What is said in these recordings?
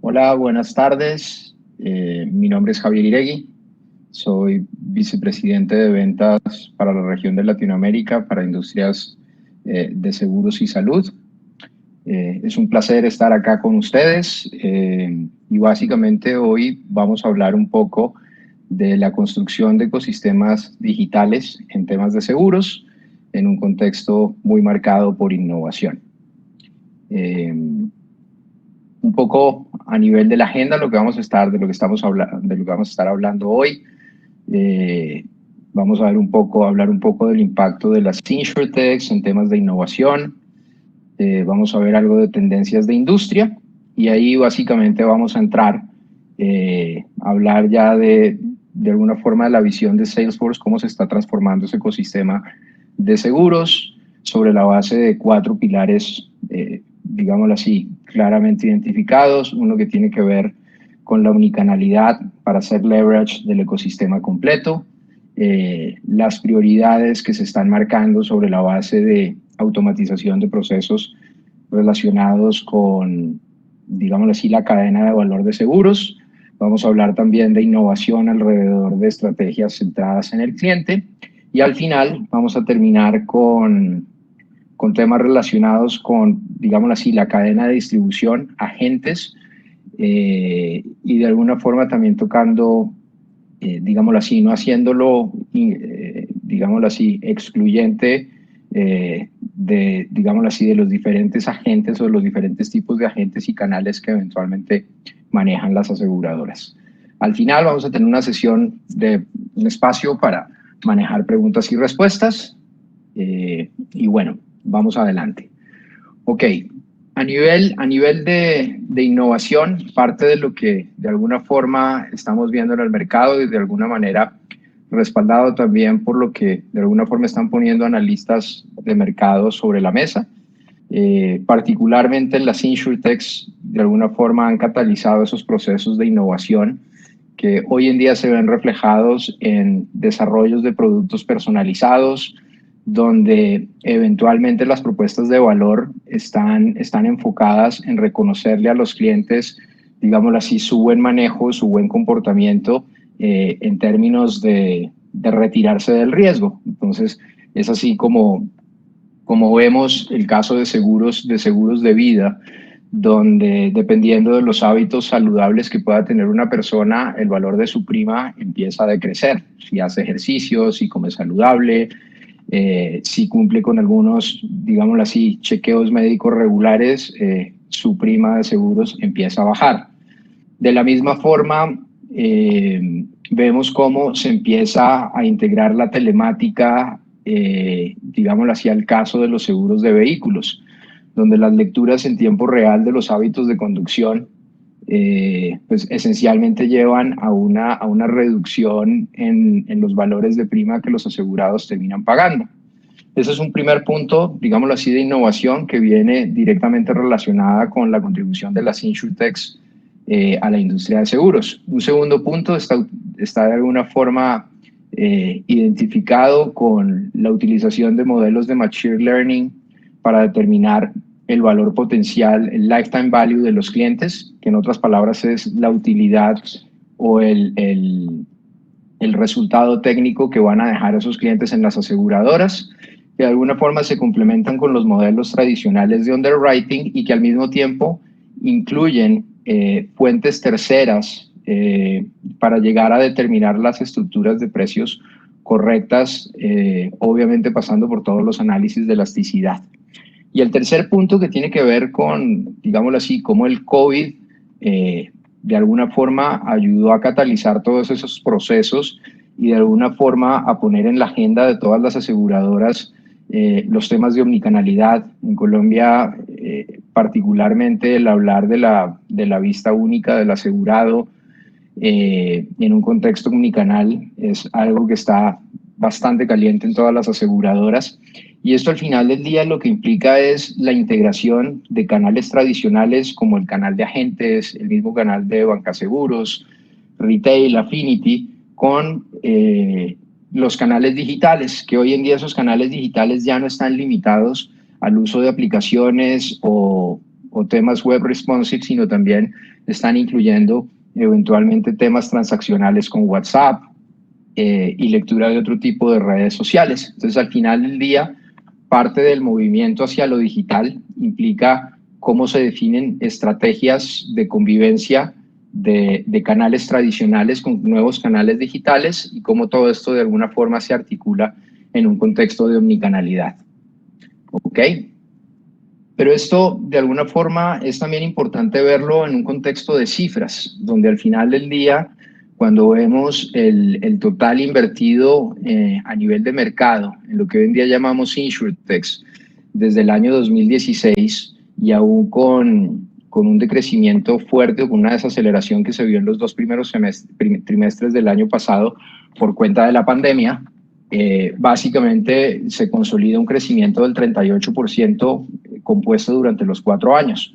Hola, buenas tardes. Mi nombre es Javier Iregui. Soy vicepresidente de ventas para la región de Latinoamérica para industrias de seguros y salud. Es un placer estar acá con ustedes y básicamente hoy vamos a hablar un poco de la construcción de ecosistemas digitales en temas de seguros en un contexto muy marcado por innovación. Un poco a nivel de la agenda, lo que vamos a estar, de lo que estamos hablando, de lo que vamos a estar hablando hoy. Vamos a ver hablar un poco del impacto de las insurtechs en temas de innovación. Vamos a ver algo de tendencias de industria y ahí básicamente vamos a entrar a hablar ya de alguna forma de la visión de Salesforce, cómo se está transformando ese ecosistema de seguros sobre la base de 4 pilares, digámoslo así, claramente identificados. Uno que tiene que ver con la omnicanalidad para hacer leverage del ecosistema completo, las prioridades que se están marcando sobre la base de automatización de procesos relacionados con, digámoslo así, la cadena de valor de seguros. Vamos a hablar también de innovación alrededor de estrategias centradas en el cliente. Y al final vamos a terminar con temas relacionados con, digámoslo así, la cadena de distribución, agentes, y de alguna forma también tocando, digámoslo así, no haciéndolo, digámoslo así, excluyente digámoslo así, de los diferentes agentes o de los diferentes tipos de agentes y canales que eventualmente manejan las aseguradoras. Al final vamos a tener una sesión de un espacio para manejar preguntas y respuestas. Y bueno, vamos adelante. Ok, a nivel de innovación, parte de lo que de alguna forma estamos viendo en el mercado y de alguna manera respaldado también por lo que de alguna forma están poniendo analistas de mercado sobre la mesa, particularmente las insurtechs de alguna forma han catalizado esos procesos de innovación que hoy en día se ven reflejados en desarrollos de productos personalizados, donde eventualmente las propuestas de valor están enfocadas en reconocerle a los clientes, digámoslo así, su buen manejo, su buen comportamiento en términos de retirarse del riesgo. Entonces, es así como vemos el caso de seguros de vida, donde dependiendo de los hábitos saludables que pueda tener una persona, el valor de su prima empieza a decrecer. Si hace ejercicio, si come saludable, si cumple con algunos, digámoslo así, chequeos médicos regulares, su prima de seguros empieza a bajar. De la misma forma, vemos cómo se empieza a integrar la telemática, digámoslo así, al caso de los seguros de vehículos, donde las lecturas en tiempo real de los hábitos de conducción pues esencialmente llevan a una reducción en los valores de prima que los asegurados terminan pagando. Ese es un primer punto, digámoslo así, de innovación que viene directamente relacionada con la contribución de las insurtechs a la industria de seguros. Un segundo punto está de alguna forma identificado con la utilización de modelos de Machine Learning para determinar el valor potencial, el lifetime value de los clientes, que en otras palabras es la utilidad o el resultado técnico que van a dejar esos clientes en las aseguradoras, que de alguna forma se complementan con los modelos tradicionales de underwriting y que al mismo tiempo incluyen fuentes terceras para llegar a determinar las estructuras de precios correctas, obviamente pasando por todos los análisis de elasticidad. Y el tercer punto que tiene que ver con, digámoslo así, cómo el COVID de alguna forma ayudó a catalizar todos esos procesos y de alguna forma a poner en la agenda de todas las aseguradoras los temas de omnicanalidad. En Colombia, particularmente el hablar de la vista única del asegurado en un contexto omnicanal es algo que está bastante caliente en todas las aseguradoras. Y esto al final del día lo que implica es la integración de canales tradicionales como el canal de agentes, el mismo canal de bancaseguros, retail, affinity, con los canales digitales, que hoy en día esos canales digitales ya no están limitados al uso de aplicaciones o o temas web responsive, sino también están incluyendo eventualmente temas transaccionales con WhatsApp y lectura de otro tipo de redes sociales. Entonces, al final del día, parte del movimiento hacia lo digital implica cómo se definen estrategias de convivencia de canales tradicionales con nuevos canales digitales y cómo todo esto de alguna forma se articula en un contexto de omnicanalidad. ¿Ok? Pero esto de alguna forma es también importante verlo en un contexto de cifras, donde al final del día, cuando vemos el total invertido a nivel de mercado, en lo que hoy en día llamamos InsurTechs, desde el año 2016 y aún con un decrecimiento fuerte o con una desaceleración que se vio en los dos primeros trimestres del año pasado por cuenta de la pandemia, básicamente se consolida un crecimiento del 38% compuesto durante los 4 años.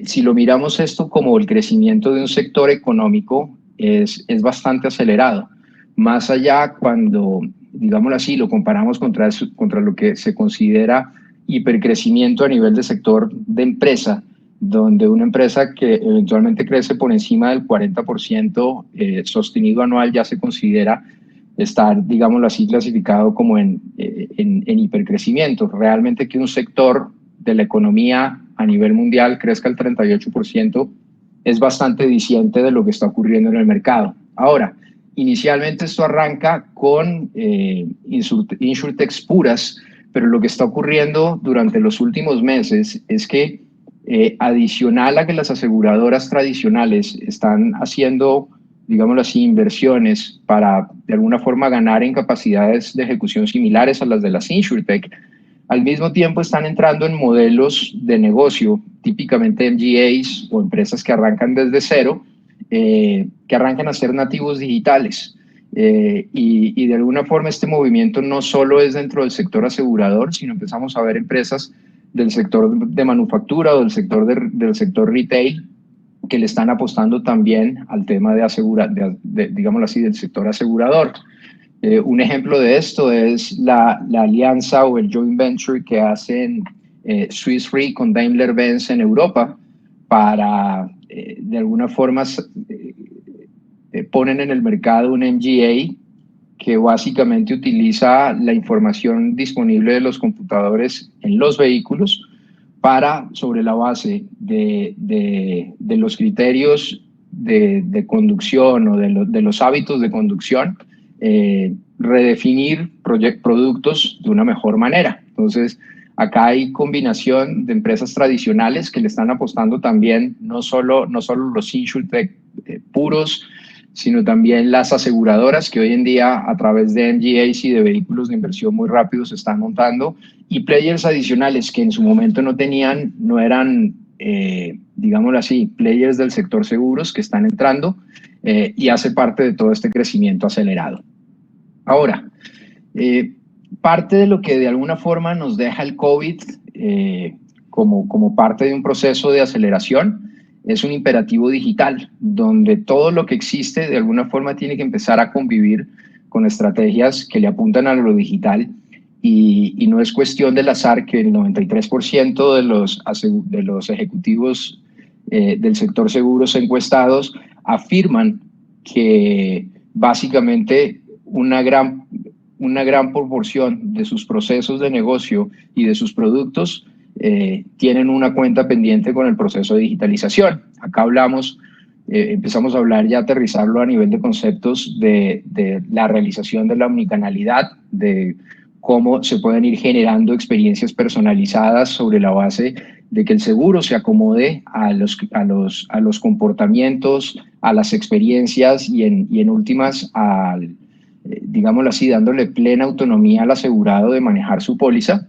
Si lo miramos esto como el crecimiento de un sector económico, es bastante acelerado. Más allá cuando, digámoslo así, lo comparamos contra lo que se considera hipercrecimiento a nivel de sector de empresa, donde una empresa que eventualmente crece por encima del 40% sostenido anual ya se considera estar, digámoslo así, clasificado como en hipercrecimiento. Realmente que un sector de la economía a nivel mundial crezca el 38% es bastante diciente de lo que está ocurriendo en el mercado. Ahora, inicialmente esto arranca con InsurTechs puras, pero lo que está ocurriendo durante los últimos meses es que adicional a que las aseguradoras tradicionales están haciendo, digámoslo así, inversiones para de alguna forma ganar en capacidades de ejecución similares a las de las InsurTech, al mismo tiempo están entrando en modelos de negocio, típicamente MGAs o empresas que arrancan desde cero, que arrancan a ser nativos digitales. Y de alguna forma este movimiento no solo es dentro del sector asegurador, sino empezamos a ver empresas del sector de manufactura o del sector retail que le están apostando también al tema digámoslo así, del sector asegurador. Un ejemplo de esto es la alianza o el joint venture que hacen Swiss Re con Daimler-Benz en Europa para, de alguna forma, ponen en el mercado un MGA que básicamente utiliza la información disponible de los computadores en los vehículos para, sobre la base de los criterios de conducción o de los hábitos de conducción, redefinir productos de una mejor manera. Entonces, acá hay combinación de empresas tradicionales que le están apostando también no solo los InsurTech puros, sino también las aseguradoras que hoy en día a través de MGAs y de vehículos de inversión muy rápidos se están montando, y players adicionales que en su momento no eran, digámoslo así, players del sector seguros que están entrando y hace parte de todo este crecimiento acelerado. Ahora, parte de lo que de alguna forma nos deja el COVID como parte de un proceso de aceleración es un imperativo digital, donde todo lo que existe de alguna forma tiene que empezar a convivir con estrategias que le apuntan a lo digital, y no es cuestión del azar que el 93% de los ejecutivos del sector seguros encuestados afirman que básicamente una gran proporción de sus procesos de negocio y de sus productos tienen una cuenta pendiente con el proceso de digitalización. Acá empezamos a hablar y a aterrizarlo a nivel de conceptos de la realización de la omnicanalidad, de cómo se pueden ir generando experiencias personalizadas sobre la base de que el seguro se acomode a los comportamientos, a las experiencias y en últimas digámoslo así, dándole plena autonomía al asegurado de manejar su póliza,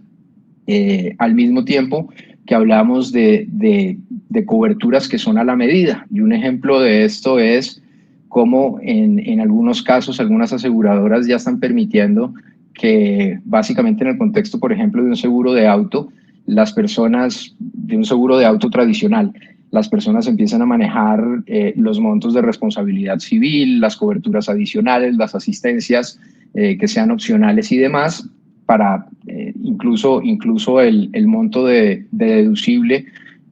al mismo tiempo que hablamos de coberturas que son a la medida. Y un ejemplo de esto es cómo en algunos casos algunas aseguradoras ya están permitiendo que básicamente en el contexto, por ejemplo, de un seguro de auto, de un seguro de auto tradicional, las personas empiezan a manejar los montos de responsabilidad civil, las coberturas adicionales, las asistencias que sean opcionales y demás, para incluso el monto de deducible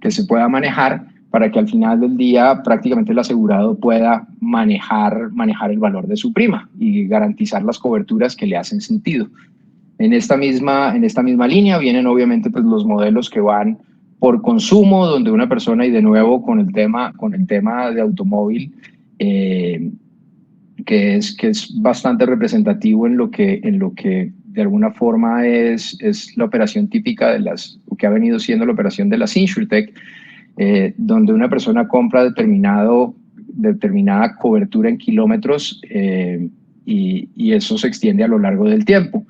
que se pueda manejar para que al final del día prácticamente el asegurado pueda manejar el valor de su prima y garantizar las coberturas que le hacen sentido. En esta misma línea vienen obviamente pues los modelos que van por consumo, donde una persona, y de nuevo con el tema de automóvil, que es bastante representativo en lo que de alguna forma es la operación típica o que ha venido siendo la operación de las InsurTech, donde una persona compra determinada cobertura en kilómetros y eso se extiende a lo largo del tiempo.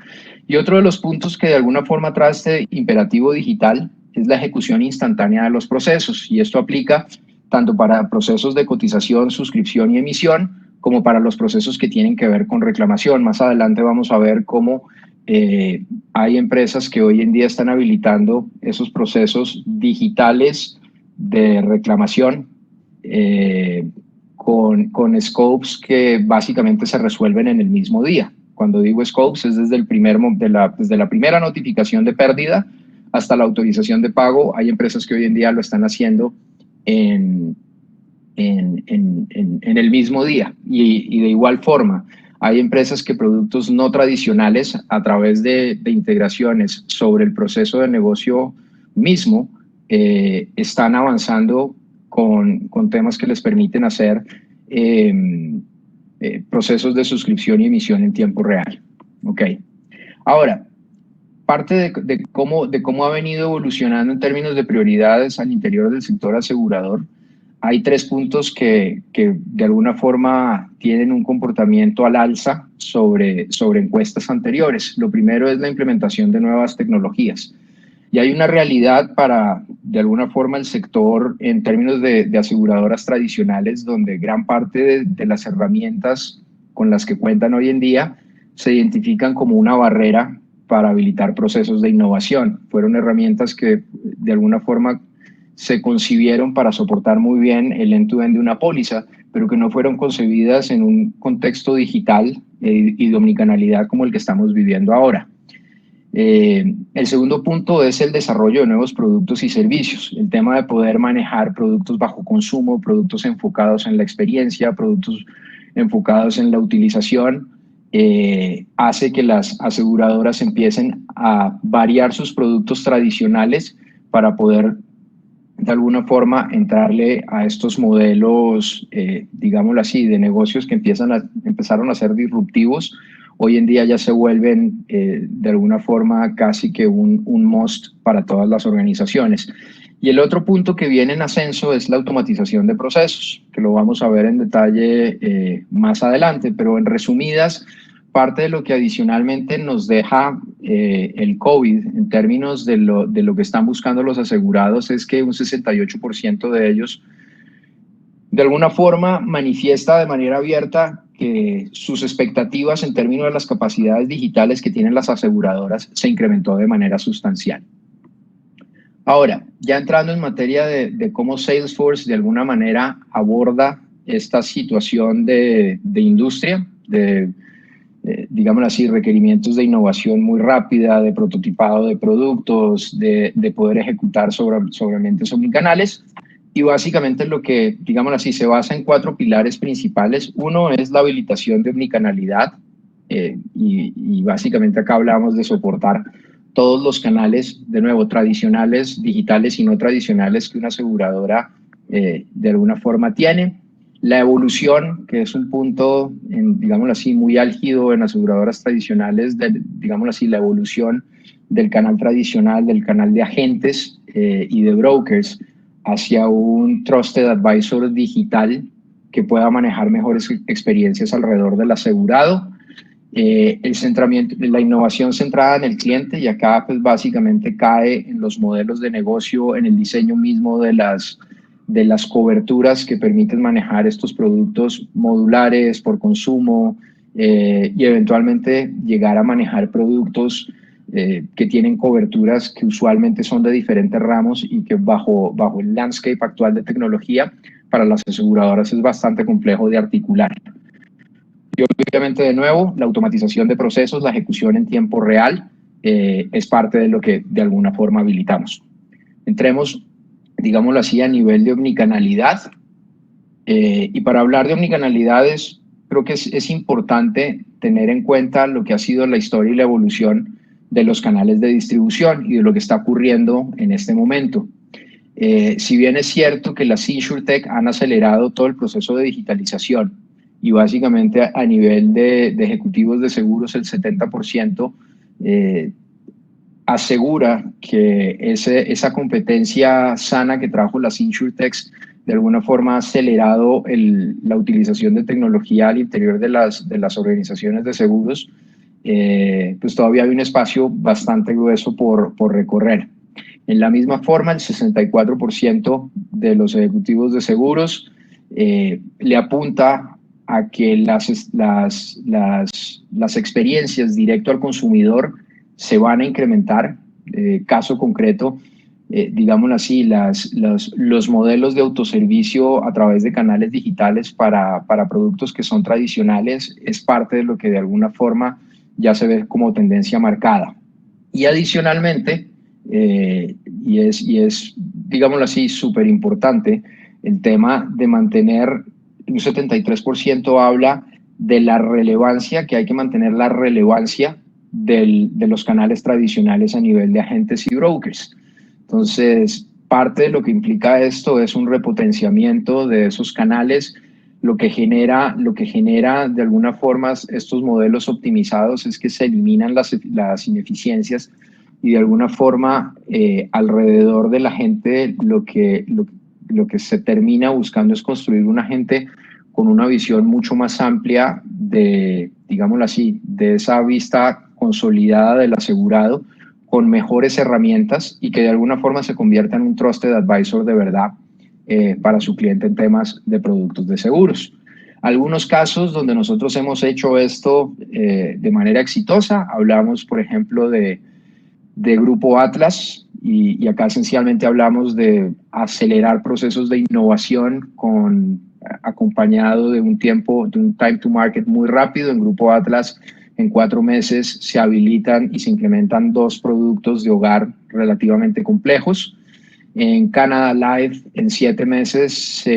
Y otro de los puntos que de alguna forma trae este imperativo digital es la ejecución instantánea de los procesos, y esto aplica tanto para procesos de cotización, suscripción y emisión, como para los procesos que tienen que ver con reclamación. Más adelante vamos a ver cómo hay empresas que hoy en día están habilitando esos procesos digitales de reclamación con scopes que básicamente se resuelven en el mismo día. Cuando digo scopes es desde la primera notificación de pérdida hasta la autorización de pago. Hay empresas que hoy en día lo están haciendo en el mismo día, y de igual forma hay empresas que productos no tradicionales, a través de integraciones sobre el proceso de negocio mismo, están avanzando con temas que les permiten hacer procesos de suscripción y emisión en tiempo real. Okay. Ahora, parte de cómo ha venido evolucionando en términos de prioridades al interior del sector asegurador, hay 3 puntos que de alguna forma tienen un comportamiento al alza sobre encuestas anteriores. Lo primero es la implementación de nuevas tecnologías. Y hay una realidad para, de alguna forma, el sector en términos de aseguradoras tradicionales, donde gran parte de las herramientas con las que cuentan hoy en día se identifican como una barrera para habilitar procesos de innovación. Fueron herramientas que de alguna forma se concibieron para soportar muy bien el end-to-end de una póliza, pero que no fueron concebidas en un contexto digital y de omnicanalidad como el que estamos viviendo ahora. El segundo punto es el desarrollo de nuevos productos y servicios. El tema de poder manejar productos bajo consumo, productos enfocados en la experiencia, productos enfocados en la utilización, hace que las aseguradoras empiecen a variar sus productos tradicionales para poder de alguna forma entrarle a estos modelos, digámoslo así, de negocios que empezaron a ser disruptivos. Hoy en día ya se vuelven de alguna forma casi que un must para todas las organizaciones. Y el otro punto que viene en ascenso es la automatización de procesos, que lo vamos a ver en detalle más adelante, pero en resumidas, parte de lo que adicionalmente nos deja el COVID en términos de lo que están buscando los asegurados es que un 68% de ellos de alguna forma manifiesta de manera abierta que sus expectativas en términos de las capacidades digitales que tienen las aseguradoras se incrementó de manera sustancial. Ahora, ya entrando en materia de cómo Salesforce de alguna manera aborda esta situación de industria, digámoslo así, requerimientos de innovación muy rápida, de prototipado de productos, de poder ejecutar sobre ambientes omnicanales. Y básicamente lo que, digámoslo así, se basa en 4 pilares principales. Uno es la habilitación de omnicanalidad, y básicamente acá hablamos de soportar todos los canales, de nuevo, tradicionales, digitales y no tradicionales que una aseguradora de alguna forma tiene. La evolución, que es un punto, digámoslo así, muy álgido en aseguradoras tradicionales, digámoslo así, la evolución del canal tradicional, del canal de agentes y de brokers hacia un Trusted Advisor digital que pueda manejar mejores experiencias alrededor del asegurado. El centramiento, la innovación centrada en el cliente, y acá pues básicamente cae en los modelos de negocio, en el diseño mismo de las coberturas que permiten manejar estos productos modulares por consumo, y eventualmente llegar a manejar productos que tienen coberturas que usualmente son de diferentes ramos y que bajo el landscape actual de tecnología para las aseguradoras es bastante complejo de articular. Y obviamente, de nuevo, la automatización de procesos, la ejecución en tiempo real, es parte de lo que de alguna forma habilitamos. Entremos digámoslo así, a nivel de omnicanalidad. Y para hablar de omnicanalidades, creo que es importante tener en cuenta lo que ha sido la historia y la evolución de los canales de distribución y de lo que está ocurriendo en este momento. Si bien es cierto que las InsurTech han acelerado todo el proceso de digitalización y básicamente a nivel de ejecutivos de seguros el 70% asegura que esa competencia sana que trajo las InsurTechs de alguna forma ha acelerado la utilización de tecnología al interior de las organizaciones de seguros, pues todavía hay un espacio bastante grueso por recorrer. En la misma forma, el 64% de los ejecutivos de seguros le apunta a que las experiencias directo al consumidor se van a incrementar. Caso concreto, digámoslo así, los modelos de autoservicio a través de canales digitales para productos que son tradicionales es parte de lo que de alguna forma ya se ve como tendencia marcada. Y adicionalmente, y es, digámoslo así, súper importante, el tema de mantener, un 73% habla de la relevancia, que hay que mantener la relevancia de los canales tradicionales a nivel de agentes y brokers. Entonces, parte de lo que implica esto es un repotenciamiento de esos canales. Lo que genera de alguna forma estos modelos optimizados es que se eliminan las ineficiencias y de alguna forma alrededor de la gente lo que se termina buscando es construir una gente con una visión mucho más amplia de, digámoslo así, de esa vista consolidada del asegurado con mejores herramientas y que de alguna forma se convierta en un trusted advisor de verdad para su cliente en temas de productos de seguros. Algunos casos donde nosotros hemos hecho esto de manera exitosa, hablamos por ejemplo de Grupo Atlas y acá esencialmente hablamos de acelerar procesos de innovación acompañado de un time to market muy rápido. En Grupo Atlas en 4 meses se habilitan y se implementan 2 productos de hogar relativamente complejos. En Canada Life en 7 meses,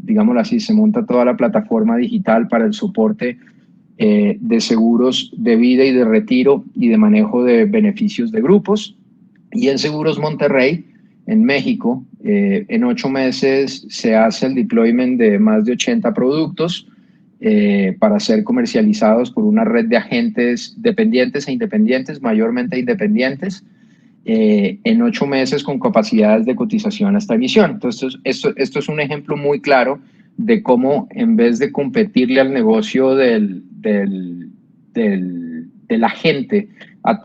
digámoslo así, se monta toda la plataforma digital para el soporte de seguros de vida y de retiro y de manejo de beneficios de grupos. Y en Seguros Monterrey, en México, en 8 meses se hace el deployment de más de 80 productos para ser comercializados por una red de agentes dependientes e independientes, mayormente independientes, en 8 meses con capacidades de cotización hasta emisión. Entonces, esto es un ejemplo muy claro de cómo en vez de competirle al negocio de la gente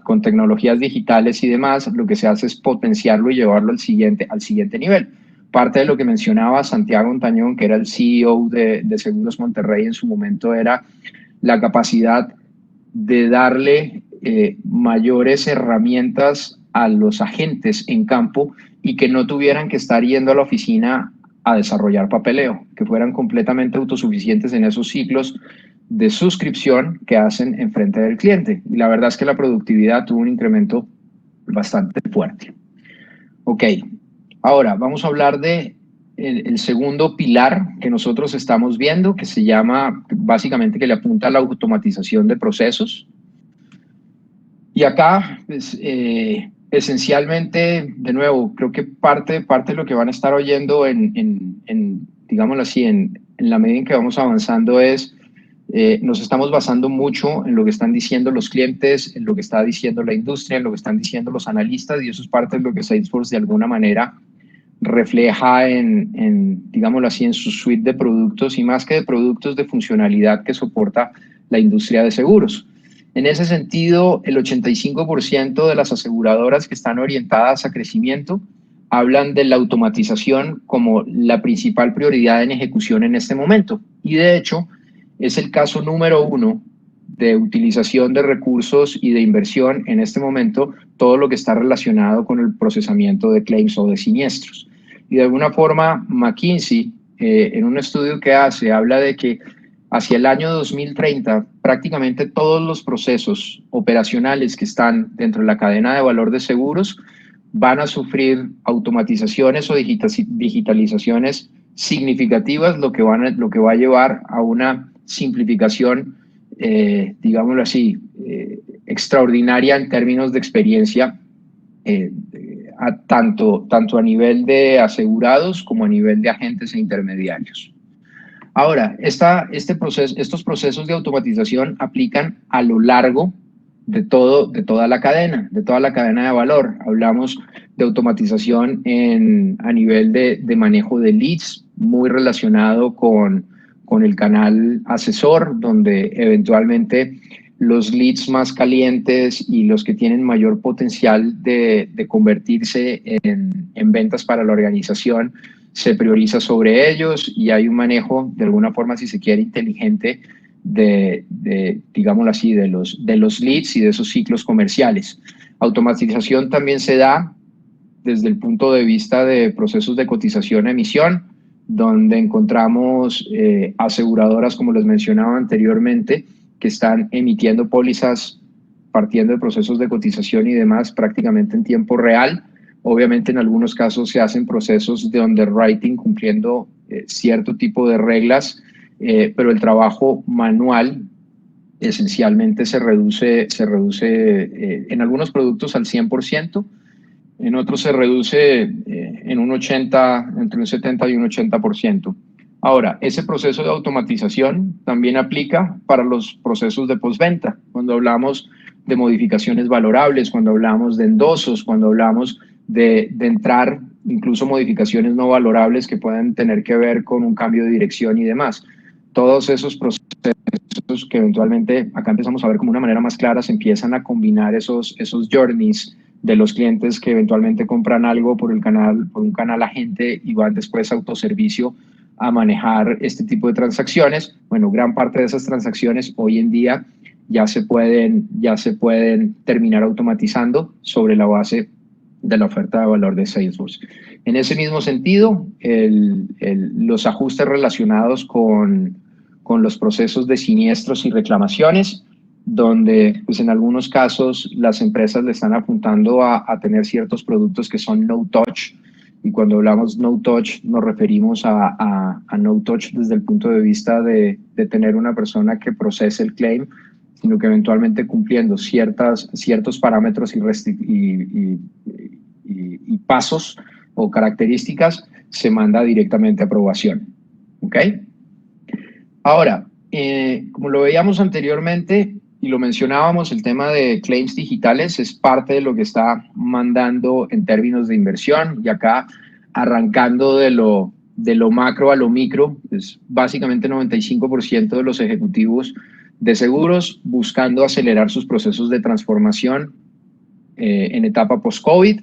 con tecnologías digitales y demás, lo que se hace es potenciarlo y llevarlo al siguiente nivel. Parte de lo que mencionaba Santiago Ontañón, que era el CEO de Seguros Monterrey en su momento, era la capacidad de darle mayores herramientas a los agentes en campo y que no tuvieran que estar yendo a la oficina a desarrollar papeleo, que fueran completamente autosuficientes en esos ciclos de suscripción que hacen en frente del cliente. Y la verdad es que la productividad tuvo un incremento bastante fuerte. Ok, ahora vamos a hablar de el segundo pilar que nosotros estamos viendo, que se llama, básicamente, que le apunta a la automatización de procesos. Y acá, pues, esencialmente, de nuevo, creo que parte de lo que van a estar oyendo digámoslo así, en la medida en que vamos avanzando es, nos estamos basando mucho en lo que están diciendo los clientes, en lo que está diciendo la industria, en lo que están diciendo los analistas, y eso es parte de lo que Salesforce de alguna manera refleja digámoslo así, en su suite de productos y más que de productos, de funcionalidad que soporta la industria de seguros. En ese sentido, el 85% de las aseguradoras que están orientadas a crecimiento hablan de la automatización como la principal prioridad en ejecución en este momento. Y de hecho, es el caso número 1 de utilización de recursos y de inversión en este momento, todo lo que está relacionado con el procesamiento de claims o de siniestros. Y de alguna forma, McKinsey, en un estudio que hace, habla de que hacia el año 2030, prácticamente todos los procesos operacionales que están dentro de la cadena de valor de seguros van a sufrir automatizaciones o digitalizaciones significativas, lo que va a llevar a una simplificación, digámoslo así, extraordinaria en términos de experiencia, tanto a nivel de asegurados como a nivel de agentes e intermediarios. Ahora, estos procesos de automatización aplican a lo largo de toda la cadena de valor. Hablamos de automatización a nivel de manejo de leads, muy relacionado con el canal asesor, donde eventualmente los leads más calientes y los que tienen mayor potencial de convertirse en ventas para la organización se prioriza sobre ellos, y hay un manejo, de alguna forma, si se quiere, inteligente digámoslo así, de los leads y de esos ciclos comerciales. Automatización también se da desde el punto de vista de procesos de cotización a emisión, donde encontramos aseguradoras, como les mencionaba anteriormente, que están emitiendo pólizas partiendo de procesos de cotización y demás prácticamente en tiempo real. Obviamente en algunos casos se hacen procesos de underwriting cumpliendo cierto tipo de reglas, pero el trabajo manual esencialmente se reduce en algunos productos al 100%, en otros se reduce en un 80, entre un 70 y un 80%. Ahora, ese proceso de automatización también aplica para los procesos de postventa, cuando hablamos de modificaciones valorables, cuando hablamos de endosos, cuando hablamos de entrar incluso modificaciones no valorables que pueden tener que ver con un cambio de dirección y demás. Todos esos procesos que eventualmente acá empezamos a ver como una manera más clara, se empiezan a combinar esos journeys de los clientes que eventualmente compran algo por un canal agente y van después a autoservicio a manejar este tipo de transacciones. Bueno, gran parte de esas transacciones hoy en día ya se pueden terminar automatizando sobre la base de la oferta de valor de Salesforce. En ese mismo sentido, los ajustes relacionados con los procesos de siniestros y reclamaciones, donde pues en algunos casos las empresas le están apuntando a tener ciertos productos que son no touch, y cuando hablamos no touch nos referimos a no touch desde el punto de vista de tener una persona que procese el claim, sino que eventualmente cumpliendo ciertos parámetros y pasos o características se manda directamente a aprobación. ¿Ok? Ahora, como lo veíamos anteriormente y lo mencionábamos, el tema de claims digitales es parte de lo que está mandando en términos de inversión, y acá arrancando de lo macro a lo micro, pues básicamente 95% de los ejecutivos de seguros buscando acelerar sus procesos de transformación en etapa post-COVID.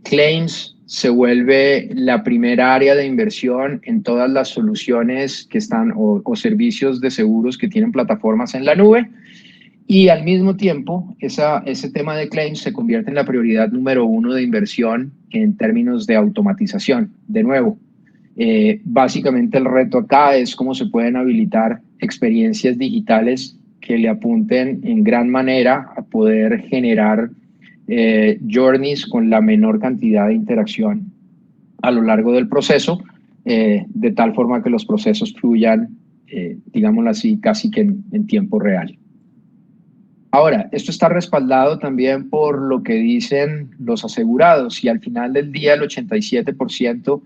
Claims se vuelve la primera área de inversión en todas las soluciones que están o servicios de seguros que tienen plataformas en la nube, y al mismo tiempo ese tema de claims se convierte en la prioridad número 1 de inversión en términos de automatización. De nuevo, básicamente el reto acá es cómo se pueden habilitar experiencias digitales que le apunten en gran manera a poder generar journeys con la menor cantidad de interacción a lo largo del proceso, de tal forma que los procesos fluyan, digámoslo así, casi que en tiempo real. Ahora, esto está respaldado también por lo que dicen los asegurados, y al final del día el 87%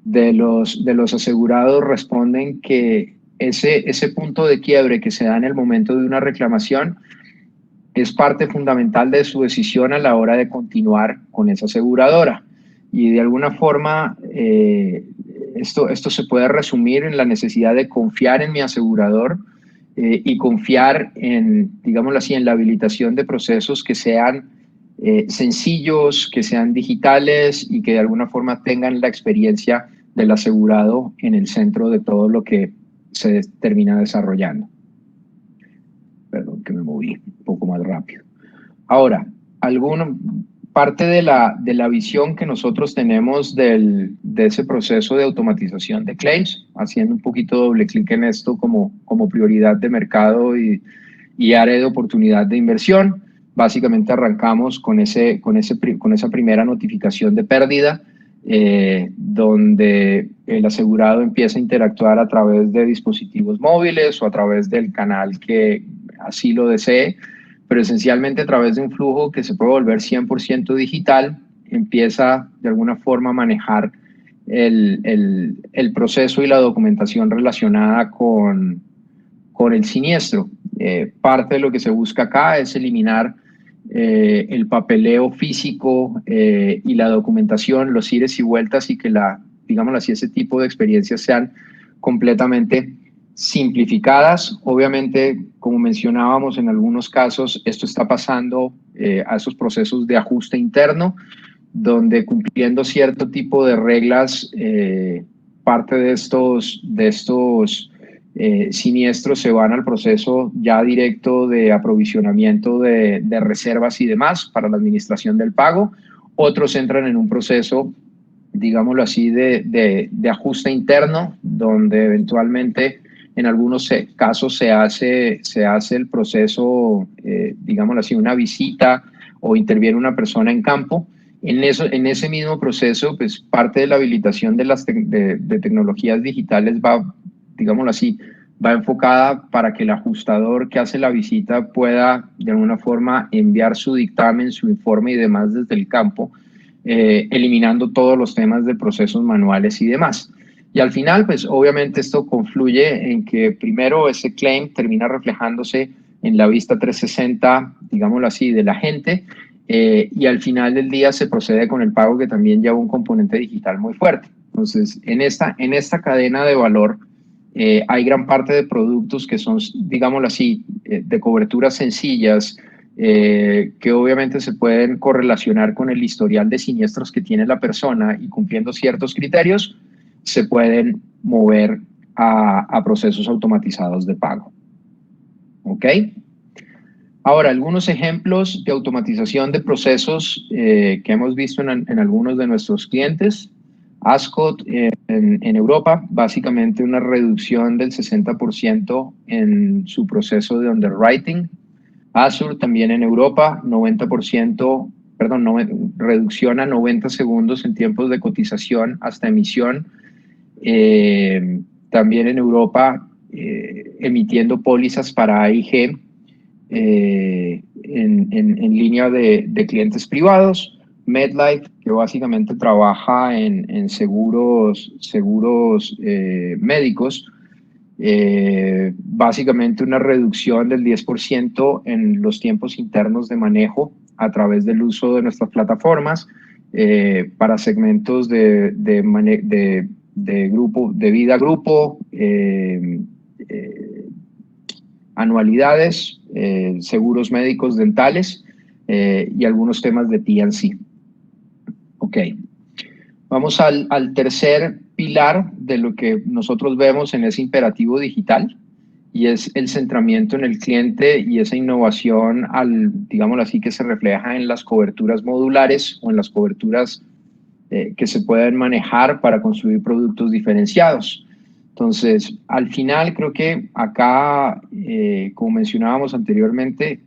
de los asegurados responden que ese punto de quiebre que se da en el momento de una reclamación es parte fundamental de su decisión a la hora de continuar con esa aseguradora. Y de alguna forma esto se puede resumir en la necesidad de confiar en mi asegurador y confiar en, digámoslo así, en la habilitación de procesos que sean sencillos, que sean digitales y que de alguna forma tengan la experiencia del asegurado en el centro de todo lo que se termina desarrollando. Perdón que me moví un poco más rápido. Ahora, parte de la visión que nosotros tenemos de ese proceso de automatización de claims, haciendo un poquito doble clic en esto como prioridad de mercado y área de oportunidad de inversión, básicamente arrancamos con esa primera notificación de pérdida, donde el asegurado empieza a interactuar a través de dispositivos móviles o a través del canal que así lo desee, pero esencialmente a través de un flujo que se puede volver 100% digital, empieza de alguna forma a manejar el proceso y la documentación relacionada con el siniestro. Parte de lo que se busca acá es eliminar el papeleo físico y la documentación, los ires y vueltas, y que digámoslo así, ese tipo de experiencias sean completamente simplificadas. Obviamente, como mencionábamos, en algunos casos esto está pasando a esos procesos de ajuste interno, donde cumpliendo cierto tipo de reglas, parte de estos siniestros se van al proceso ya directo de aprovisionamiento de reservas y demás para la administración del pago. Otros entran en un proceso, digámoslo así, de ajuste interno, donde eventualmente en algunos casos se hace el proceso, digámoslo así, una visita o interviene una persona en campo. En ese mismo proceso, pues parte de la habilitación de tecnologías digitales va, digámoslo así, va enfocada para que el ajustador que hace la visita pueda de alguna forma enviar su dictamen, su informe y demás desde el campo, eliminando todos los temas de procesos manuales y demás. Y al final, pues obviamente esto confluye en que primero ese claim termina reflejándose en la vista 360, digámoslo así, de la gente, y al final del día se procede con el pago, que también lleva un componente digital muy fuerte. Entonces, en esta cadena de valor hay gran parte de productos que son, digámoslo así, de coberturas sencillas, que obviamente se pueden correlacionar con el historial de siniestros que tiene la persona, y cumpliendo ciertos criterios se pueden mover a procesos automatizados de pago. ¿Ok? Ahora, algunos ejemplos de automatización de procesos que hemos visto en algunos de nuestros clientes. Ascot en Europa, básicamente una reducción del 60% en su proceso de underwriting. Azur también en Europa, 90%, perdón, reducción a 90 segundos en tiempos de cotización hasta emisión. También en Europa, emitiendo pólizas para AIG en línea de clientes privados. MedLife, que básicamente trabaja en seguros médicos, básicamente una reducción del 10% en los tiempos internos de manejo a través del uso de nuestras plataformas para segmentos de grupo, de vida grupo, anualidades, seguros médicos dentales y algunos temas de P&C. Ok. Vamos al tercer pilar de lo que nosotros vemos en ese imperativo digital, y es el centramiento en el cliente y esa innovación, digámoslo así, que se refleja en las coberturas modulares o en las coberturas que se pueden manejar para construir productos diferenciados. Entonces, al final creo que acá, como mencionábamos anteriormente,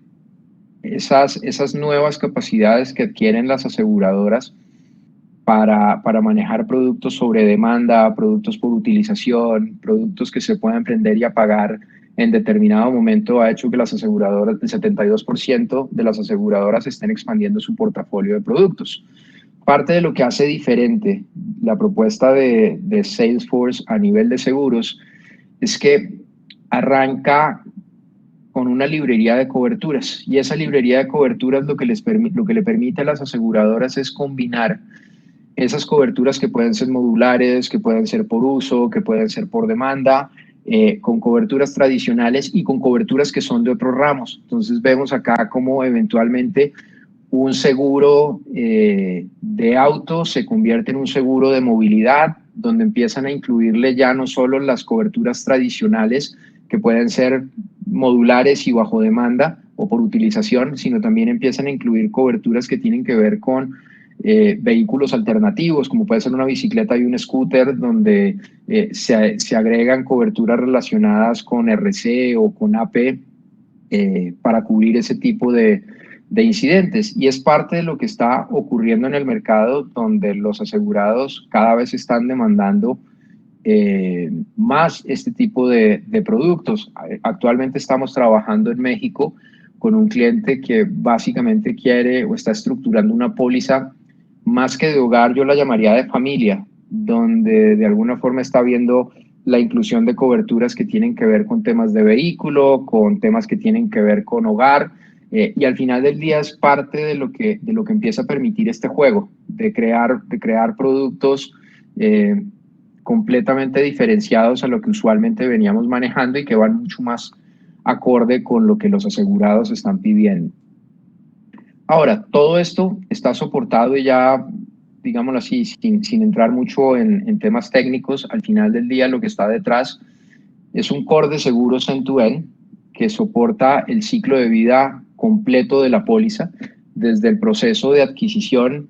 esas nuevas capacidades que adquieren las aseguradoras para manejar productos sobre demanda, productos por utilización, productos que se puedan prender y apagar en determinado momento, ha hecho que las aseguradoras, el 72% de las aseguradoras estén expandiendo su portafolio de productos. Parte de lo que hace diferente la propuesta de Salesforce a nivel de seguros es que arranca con una librería de coberturas, y esa librería de coberturas lo que le permite a las aseguradoras es combinar esas coberturas que pueden ser modulares, que pueden ser por uso, que pueden ser por demanda, con coberturas tradicionales y con coberturas que son de otros ramos. Entonces vemos acá cómo eventualmente un seguro de auto se convierte en un seguro de movilidad, donde empiezan a incluirle ya no solo las coberturas tradicionales, que pueden ser modulares y bajo demanda o por utilización, sino también empiezan a incluir coberturas que tienen que ver con vehículos alternativos, como puede ser una bicicleta y un scooter, donde se agregan coberturas relacionadas con RC o con AP para cubrir ese tipo de de incidentes. Y es parte de lo que está ocurriendo en el mercado, donde los asegurados cada vez están demandando más este tipo de productos. Actualmente estamos trabajando en México con un cliente que básicamente quiere o está estructurando una póliza más que de hogar, yo la llamaría de familia, donde de alguna forma está viendo la inclusión de coberturas que tienen que ver con temas de vehículo, con temas que tienen que ver con hogar, y al final del día es parte de lo que empieza a permitir este juego, de crear productos completamente diferenciados a lo que usualmente veníamos manejando y que van mucho más acorde con lo que los asegurados están pidiendo. Ahora, todo esto está soportado y ya, digámoslo así, sin entrar mucho en temas técnicos, al final del día lo que está detrás es un core de seguros end-to-end que soporta el ciclo de vida completo de la póliza, desde el proceso de adquisición,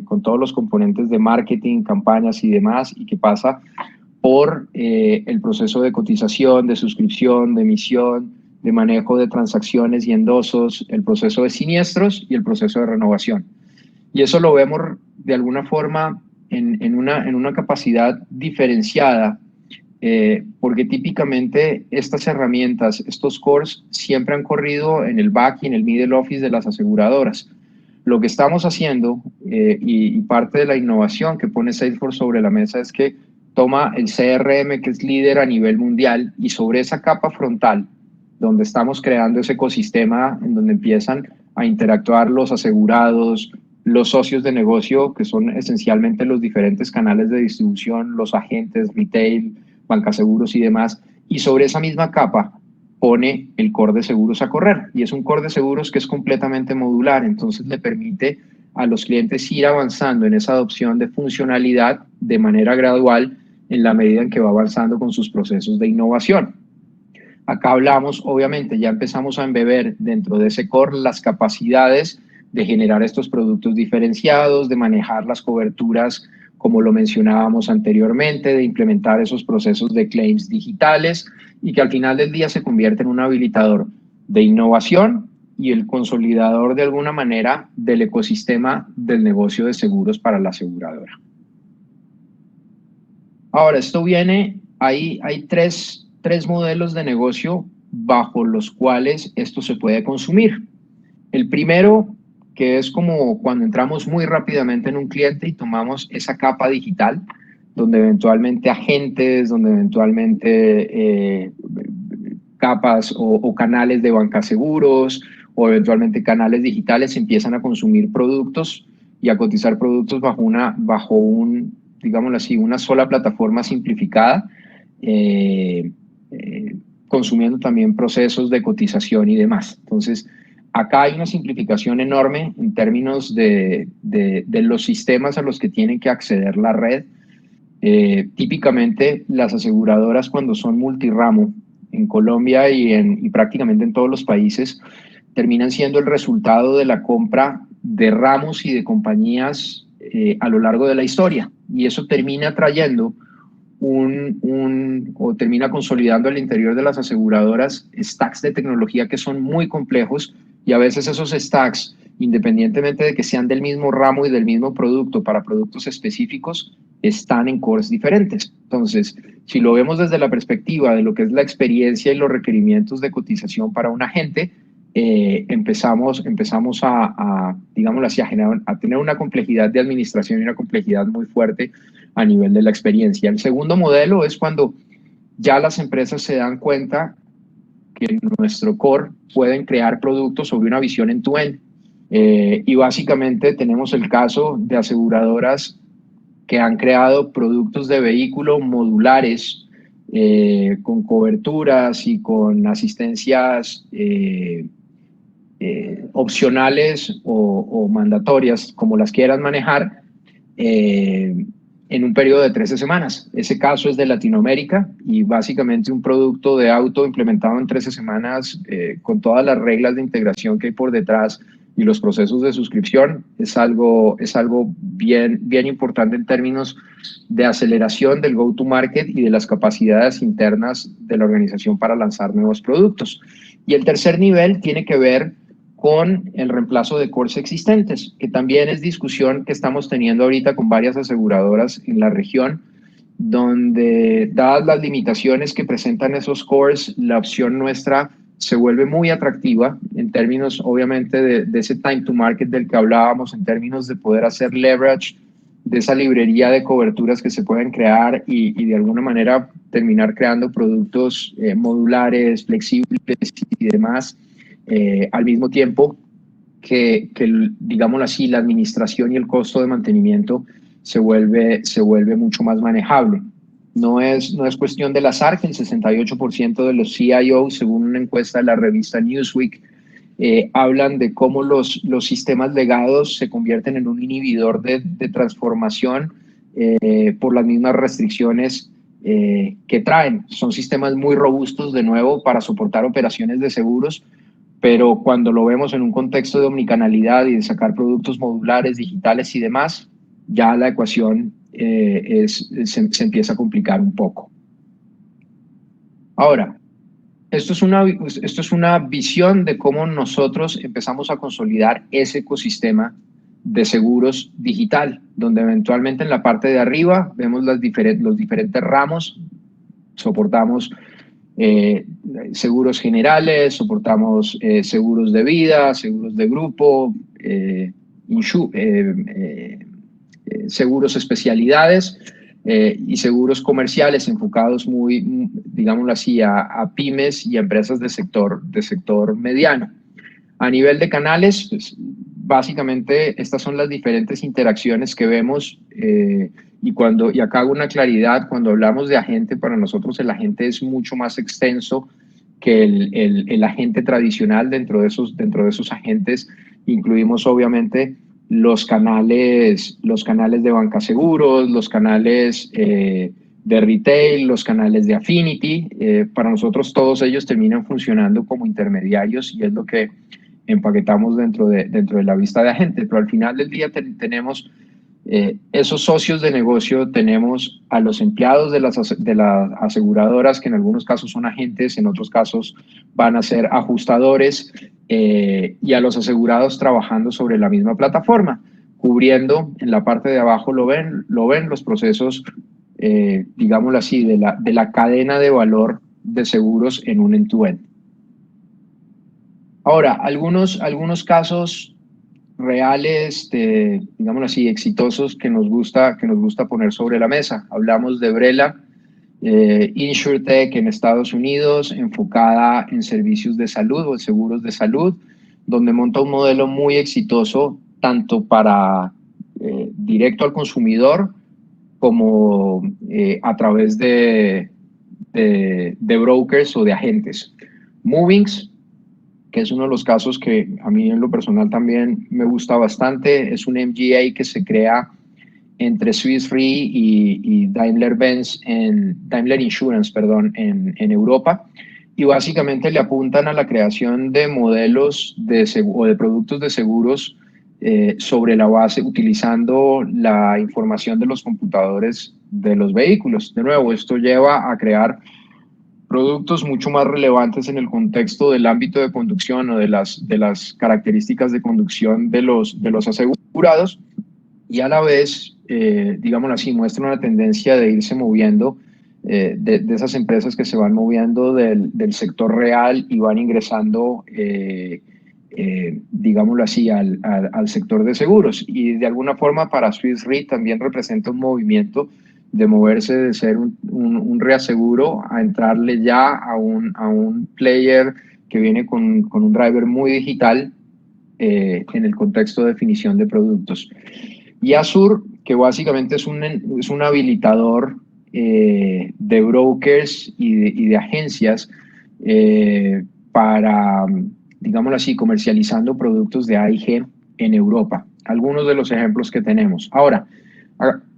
con todos los componentes de marketing, campañas y demás, y que pasa por el proceso de cotización, de suscripción, de emisión, de manejo de transacciones y endosos, el proceso de siniestros y el proceso de renovación. Y eso lo vemos de alguna forma en una capacidad diferenciada, porque típicamente estas herramientas, estos cores, siempre han corrido en el back y en el middle office de las aseguradoras. Lo que estamos haciendo, y parte de la innovación que pone Salesforce sobre la mesa, es que toma el CRM, que es líder a nivel mundial, y sobre esa capa frontal, donde estamos creando ese ecosistema en donde empiezan a interactuar los asegurados, los socios de negocio, que son esencialmente los diferentes canales de distribución, los agentes, retail, bancaseguros y demás, y sobre esa misma capa pone el core de seguros a correr, y es un core de seguros que es completamente modular, entonces le permite a los clientes ir avanzando en esa adopción de funcionalidad de manera gradual en la medida en que va avanzando con sus procesos de innovación. Acá hablamos, obviamente, ya empezamos a embeber dentro de ese core las capacidades de generar estos productos diferenciados, de manejar las coberturas, como lo mencionábamos anteriormente, de implementar esos procesos de claims digitales y que al final del día se convierte en un habilitador de innovación y el consolidador de alguna manera del ecosistema del negocio de seguros para la aseguradora. Ahora, esto viene, hay tres modelos de negocio bajo los cuales esto se puede consumir. El primero, que es como cuando entramos muy rápidamente en un cliente y tomamos esa capa digital, donde eventualmente agentes, donde eventualmente capas o canales de bancaseguros o eventualmente canales digitales empiezan a consumir productos y a cotizar productos bajo un, digámoslo así, una sola plataforma simplificada, consumiendo también procesos de cotización y demás. Entonces, acá hay una simplificación enorme en términos de los sistemas a los que tienen que acceder la red. Típicamente, las aseguradoras, cuando son multiramo en Colombia y prácticamente en todos los países, terminan siendo el resultado de la compra de ramos y de compañías a lo largo de la historia. Y eso termina trayendo o termina consolidando al interior de las aseguradoras stacks de tecnología que son muy complejos, y a veces esos stacks, independientemente de que sean del mismo ramo y del mismo producto para productos específicos, están en cores diferentes. Entonces, si lo vemos desde la perspectiva de lo que es la experiencia y los requerimientos de cotización para un agente, empezamos digámoslo así, a tener una complejidad de administración y una complejidad muy fuerte a nivel de la experiencia. El segundo modelo es cuando ya las empresas se dan cuenta que en nuestro core pueden crear productos sobre una visión end-to-end. Y básicamente tenemos el caso de aseguradoras que han creado productos de vehículo modulares, con coberturas y con asistencias opcionales o mandatorias, como las quieran manejar, en un periodo de 13 semanas. Ese caso es de Latinoamérica y básicamente un producto de auto implementado en 13 semanas, con todas las reglas de integración que hay por detrás y los procesos de suscripción, es algo bien importante en términos de aceleración del go-to-market y de las capacidades internas de la organización para lanzar nuevos productos. Y el tercer nivel tiene que ver con el reemplazo de cores existentes, que también es discusión que estamos teniendo ahorita con varias aseguradoras en la región, donde dadas las limitaciones que presentan esos cores, la opción nuestra se vuelve muy atractiva en términos, obviamente, de ese time to market del que hablábamos, en términos de poder hacer leverage de esa librería de coberturas que se pueden crear y de alguna manera terminar creando productos modulares, flexibles y demás, al mismo tiempo que, digámoslo así, la administración y el costo de mantenimiento se vuelve mucho más manejable. No es cuestión del azar que el 68% de los CIOs, según una encuesta de la revista Newsweek, hablan de cómo los sistemas legados se convierten en un inhibidor de transformación por las mismas restricciones que traen. Son sistemas muy robustos, de nuevo, para soportar operaciones de seguros, pero cuando lo vemos en un contexto de omnicanalidad y de sacar productos modulares, digitales y demás, ya la ecuación se empieza a complicar un poco. Ahora, esto es una visión de cómo nosotros empezamos a consolidar ese ecosistema de seguros digital, donde eventualmente en la parte de arriba vemos los diferentes ramos, soportamos seguros generales, soportamos seguros de vida, seguros de grupo, seguros especialidades y seguros comerciales enfocados muy, digámoslo así, a pymes y a empresas de sector mediano. A nivel de canales, pues, básicamente estas son las diferentes interacciones que vemos y acá hago una claridad, cuando hablamos de agente, para nosotros el agente es mucho más extenso que el agente tradicional. Dentro de esos agentes incluimos obviamente los canales de banca seguros, los canales de retail, los canales de affinity. Para nosotros todos ellos terminan funcionando como intermediarios y es lo que empaquetamos dentro de la vista de agente, pero al final del día tenemos esos socios de negocio, tenemos a los empleados de las aseguradoras, que en algunos casos son agentes, en otros casos van a ser ajustadores, y a los asegurados trabajando sobre la misma plataforma, cubriendo en la parte de abajo, lo ven los procesos, digámoslo así, de la cadena de valor de seguros en un end-to-end. Ahora, algunos casos reales, digámoslo así, exitosos que nos gusta poner sobre la mesa. Hablamos de Brela, InsurTech en Estados Unidos, enfocada en servicios de salud o en seguros de salud, donde monta un modelo muy exitoso tanto para directo al consumidor como a través de brokers o de agentes. Movings, que es uno de los casos que a mí en lo personal también me gusta bastante, es un MGA que se crea entre Swiss Re y Daimler Insurance, perdón, en Europa, y básicamente le apuntan a la creación de modelos o de productos de seguros sobre la base, utilizando la información de los computadores de los vehículos. De nuevo, esto lleva a crear productos mucho más relevantes en el contexto del ámbito de conducción o de las características de conducción de los asegurados, y a la vez, digámoslo así, muestra una tendencia de irse moviendo, de esas empresas que se van moviendo del sector real y van ingresando, digámoslo así, al sector de seguros. Y de alguna forma para Swiss Re también representa un movimiento de moverse de ser un reaseguro a entrarle ya a un player que viene con un driver muy digital en el contexto de definición de productos. Y Azur, que básicamente es un habilitador de brokers y de agencias para, digámoslo así, comercializando productos de AIG en Europa. Algunos de los ejemplos que tenemos. Ahora,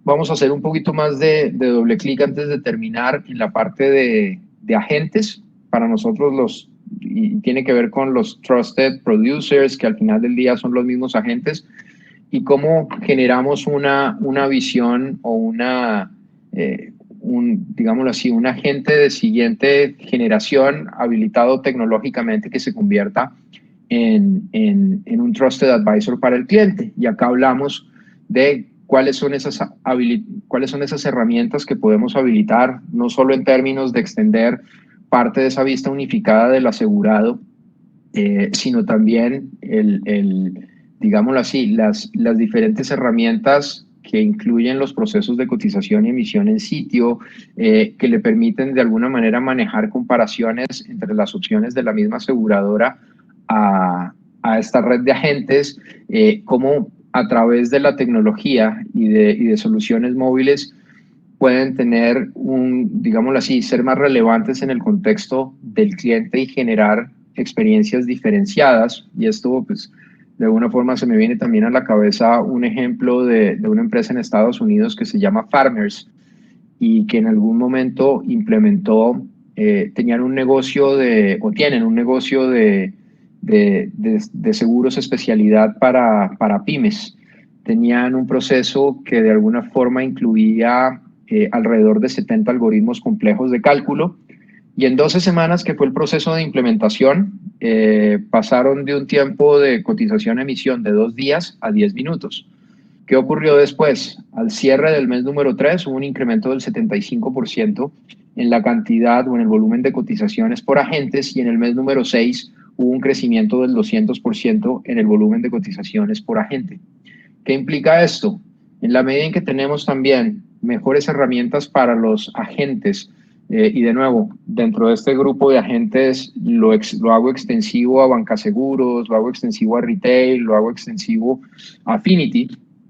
vamos a hacer un poquito más de doble clic antes de terminar en la parte de agentes. Para nosotros y tiene que ver con los trusted producers, que al final del día son los mismos agentes, y cómo generamos una visión o digámoslo así, un agente de siguiente generación habilitado tecnológicamente que se convierta en un Trusted Advisor para el cliente. Y acá hablamos de cuáles son esas herramientas que podemos habilitar, no solo en términos de extender parte de esa vista unificada del asegurado, sino también digámoslo así, las diferentes herramientas que incluyen los procesos de cotización y emisión en sitio, que le permiten de alguna manera manejar comparaciones entre las opciones de la misma aseguradora a esta red de agentes, cómo a través de la tecnología y de soluciones móviles pueden tener digámoslo así, ser más relevantes en el contexto del cliente y generar experiencias diferenciadas. Y esto, pues, de alguna forma se me viene también a la cabeza un ejemplo de una empresa en Estados Unidos que se llama Farmers y que en algún momento implementó, tenían un negocio o tienen un negocio de seguros especialidad para pymes. Tenían un proceso que de alguna forma incluía alrededor de 70 algoritmos complejos de cálculo, y en 12 semanas, que fue el proceso de implementación, pasaron de un tiempo de cotización-emisión de 2 días a 10 minutos. ¿Qué ocurrió después? Al cierre del mes número 3 hubo un incremento del 75% en la cantidad o en el volumen de cotizaciones por agentes, y en el mes número 6 hubo un crecimiento del 200% en el volumen de cotizaciones por agente. ¿Qué implica esto? En la medida en que tenemos también mejores herramientas para los agentes, y de nuevo, dentro de este grupo de agentes lo hago extensivo a bancaseguros, lo hago extensivo a retail, lo hago extensivo a Affinity,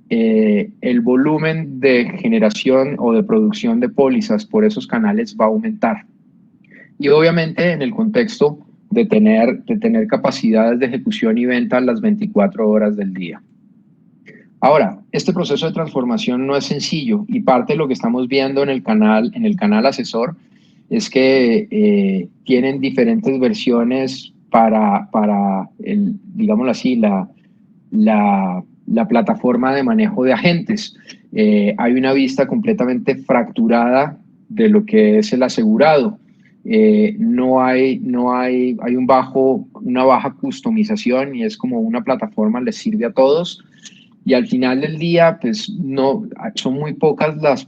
el volumen de generación o de producción de pólizas por esos canales va a aumentar. Y obviamente en el contexto de tener capacidades de ejecución y venta las 24 horas del día. Ahora, este proceso de transformación no es sencillo, y parte de lo que estamos viendo en el canal asesor es que tienen diferentes versiones para digámoslo así, la plataforma de manejo de agentes. Hay una vista completamente fracturada de lo que es el asegurado. Hay una baja customización, y es como una plataforma les sirve a todos. Y al final del día, pues no, son muy pocas las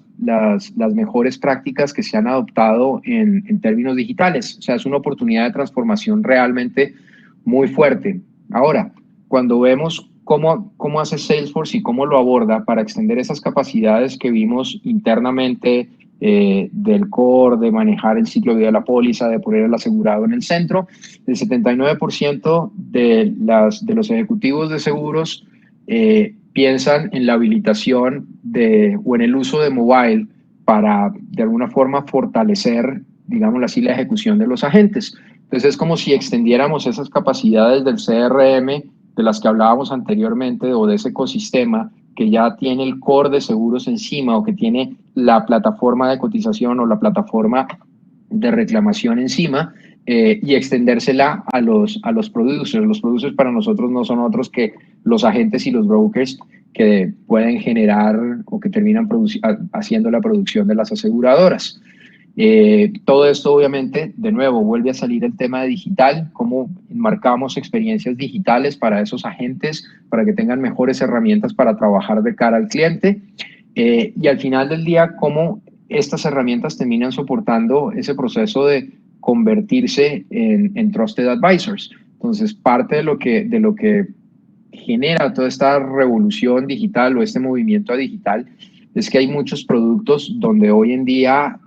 mejores prácticas que se han adoptado en términos digitales. O sea, es una oportunidad de transformación realmente muy fuerte. Ahora, cuando vemos cómo hace Salesforce y cómo lo aborda para extender esas capacidades que vimos internamente, del core, de manejar el ciclo de vida de la póliza, de poner el asegurado en el centro, el 79% de los ejecutivos de seguros piensan en la habilitación o en el uso de mobile para, de alguna forma, fortalecer, digámoslo así, la ejecución de los agentes. Entonces es como si extendiéramos esas capacidades del CRM de las que hablábamos anteriormente, o de ese ecosistema que ya tiene el core de seguros encima, o que tiene la plataforma de cotización o la plataforma de reclamación encima, y extendérsela a los producers. Los producers para nosotros no son otros que los agentes y los brokers que pueden generar o que terminan haciendo la producción de las aseguradoras. Todo esto, obviamente, de nuevo, vuelve a salir el tema de digital, cómo marcamos experiencias digitales para esos agentes, para que tengan mejores herramientas para trabajar de cara al cliente, y al final del día, cómo estas herramientas terminan soportando ese proceso de convertirse en Trusted Advisors. Entonces, parte de lo que genera toda esta revolución digital o este movimiento a digital es que hay muchos productos donde hoy en día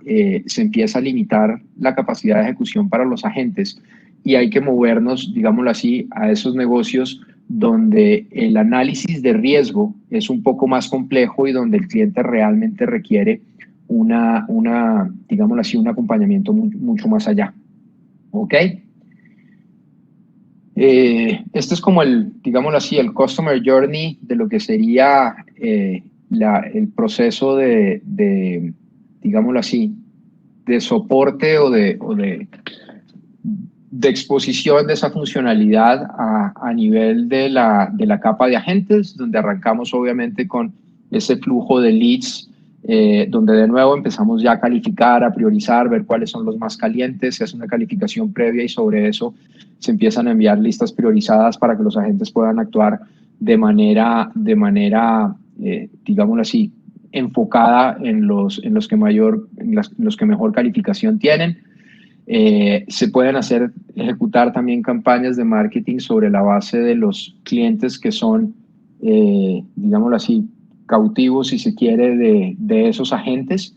se empieza a limitar la capacidad de ejecución para los agentes, y hay que movernos, digámoslo así, a esos negocios donde el análisis de riesgo es un poco más complejo y donde el cliente realmente requiere digámoslo así, un acompañamiento mucho más allá. ¿Ok? Este es como digámoslo así, el customer journey de lo que sería el proceso digámoslo así, de soporte o de exposición de esa funcionalidad a nivel de la capa de agentes, donde arrancamos obviamente con ese flujo de leads donde de nuevo empezamos ya a calificar, a priorizar, ver cuáles son los más calientes, se hace una calificación previa y sobre eso se empiezan a enviar listas priorizadas para que los agentes puedan actuar de manera digámoslo así, enfocada en los que mejor calificación tienen. Se pueden ejecutar también campañas de marketing sobre la base de los clientes que son, digámoslo así, cautivos, si se quiere, de esos agentes.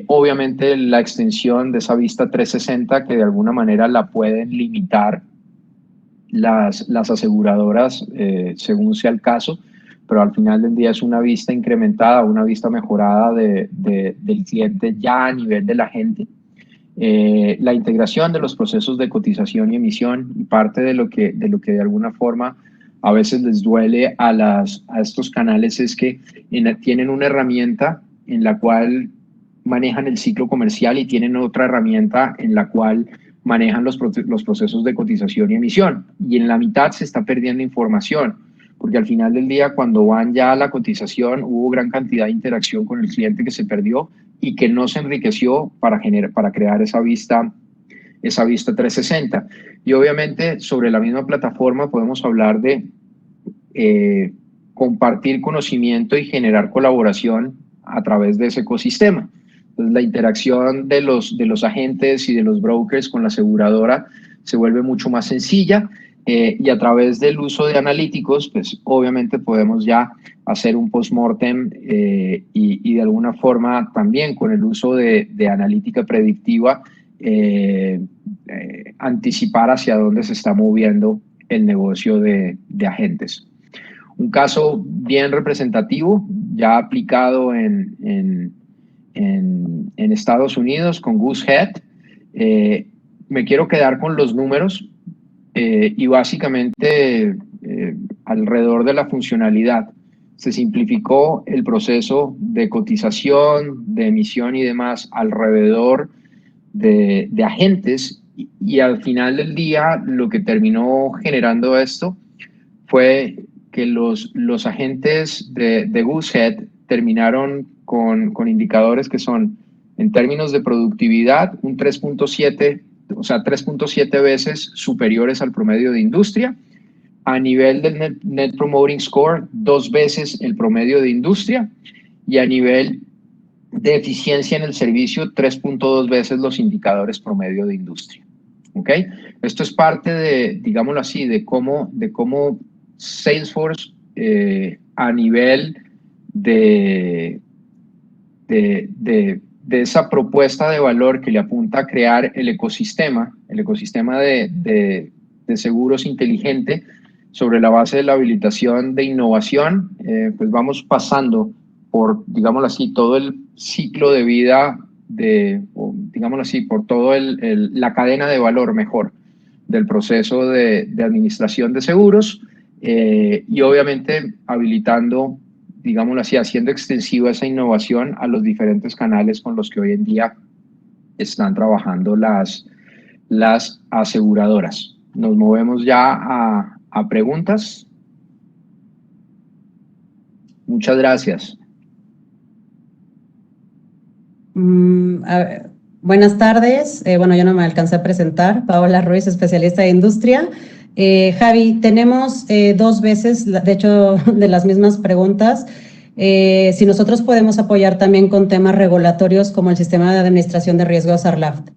Obviamente la extensión de esa vista 360 que de alguna manera la pueden limitar las aseguradoras según sea el caso, pero al final del día es una vista incrementada, una vista mejorada del cliente ya a nivel del agente. La integración de los procesos de cotización y emisión, y parte de lo que de alguna forma a veces les duele a estos canales es que tienen una herramienta en la cual manejan el ciclo comercial y tienen otra herramienta en la cual manejan los procesos de cotización y emisión. Y en la mitad se está perdiendo información, porque al final del día, cuando van ya a la cotización, hubo gran cantidad de interacción con el cliente que se perdió y que no se enriqueció para crear esa vista 360. Y obviamente sobre la misma plataforma podemos hablar de compartir conocimiento y generar colaboración a través de ese ecosistema. Entonces, la interacción de los agentes y de los brokers con la aseguradora se vuelve mucho más sencilla y a través del uso de analíticos, pues obviamente podemos ya hacer un postmortem y de alguna forma también con el uso de analítica predictiva anticipar hacia dónde se está moviendo el negocio de agentes. Un caso bien representativo, ya aplicado en Estados Unidos con Goosehead. Me quiero quedar con los números y básicamente alrededor de la funcionalidad. Se simplificó el proceso de cotización, de emisión y demás alrededor de agentes y al final del día lo que terminó generando esto fue que los agentes de Goosehead terminaron con indicadores que son, en términos de productividad, un 3.7, o sea, 3.7 veces superiores al promedio de industria. A nivel del Net Promoting Score, 2 veces el promedio de industria. Y a nivel de eficiencia en el servicio, 3.2 veces los indicadores promedio de industria. ¿Ok? Esto es parte de, digámoslo así, de cómo Salesforce a nivel de esa propuesta de valor que le apunta a crear el ecosistema de seguros inteligente sobre la base de la habilitación de innovación, pues vamos pasando por, digámoslo así, todo el ciclo de vida digámoslo así, por toda la cadena de valor mejor del proceso de administración de seguros y obviamente habilitando, digámoslo así, haciendo extensiva esa innovación a los diferentes canales con los que hoy en día están trabajando las aseguradoras. Nos movemos ya a preguntas. Muchas gracias. A ver, buenas tardes. Bueno, yo no me alcancé a presentar. Paola Ruiz, especialista de industria. Javi, tenemos 2 veces, de hecho, de las mismas preguntas. Si nosotros podemos apoyar también con temas regulatorios como el sistema de administración de riesgos ARLAFT.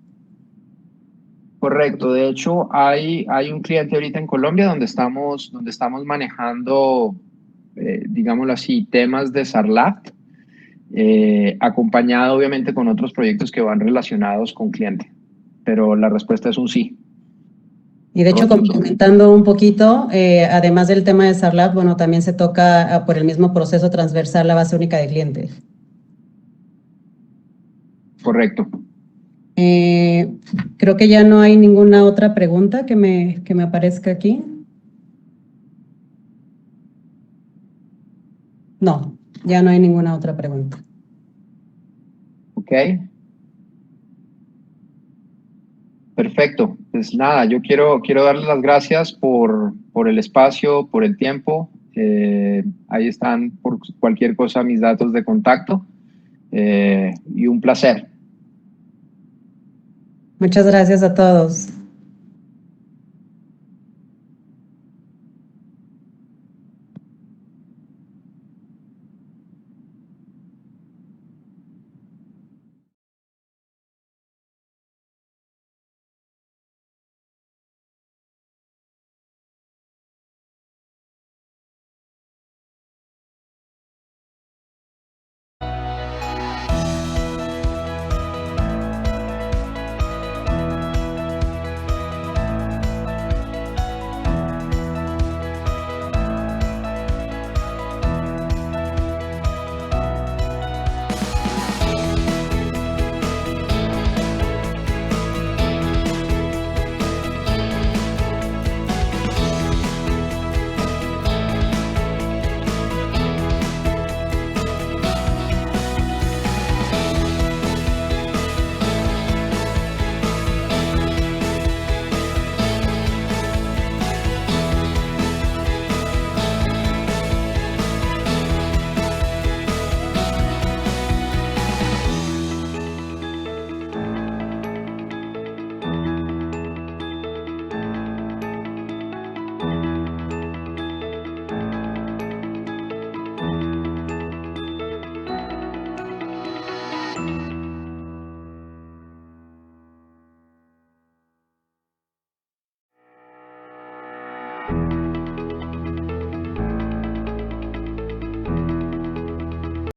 Correcto. De hecho, hay un cliente ahorita en Colombia donde estamos manejando, digámoslo así, temas de SARLAFT, acompañado obviamente con otros proyectos que van relacionados con cliente. Pero la respuesta es un sí. Y de hecho, complementando un poquito, además del tema de SARLAFT, bueno, también se toca por el mismo proceso transversal la base única de clientes. Correcto. Creo que ya no hay ninguna otra pregunta que me aparezca aquí. No, ya no hay ninguna otra pregunta. Ok. Perfecto. Pues nada, yo quiero darles las gracias por el espacio, por el tiempo. Ahí están por cualquier cosa mis datos de contacto. y un placer. Muchas gracias a todos.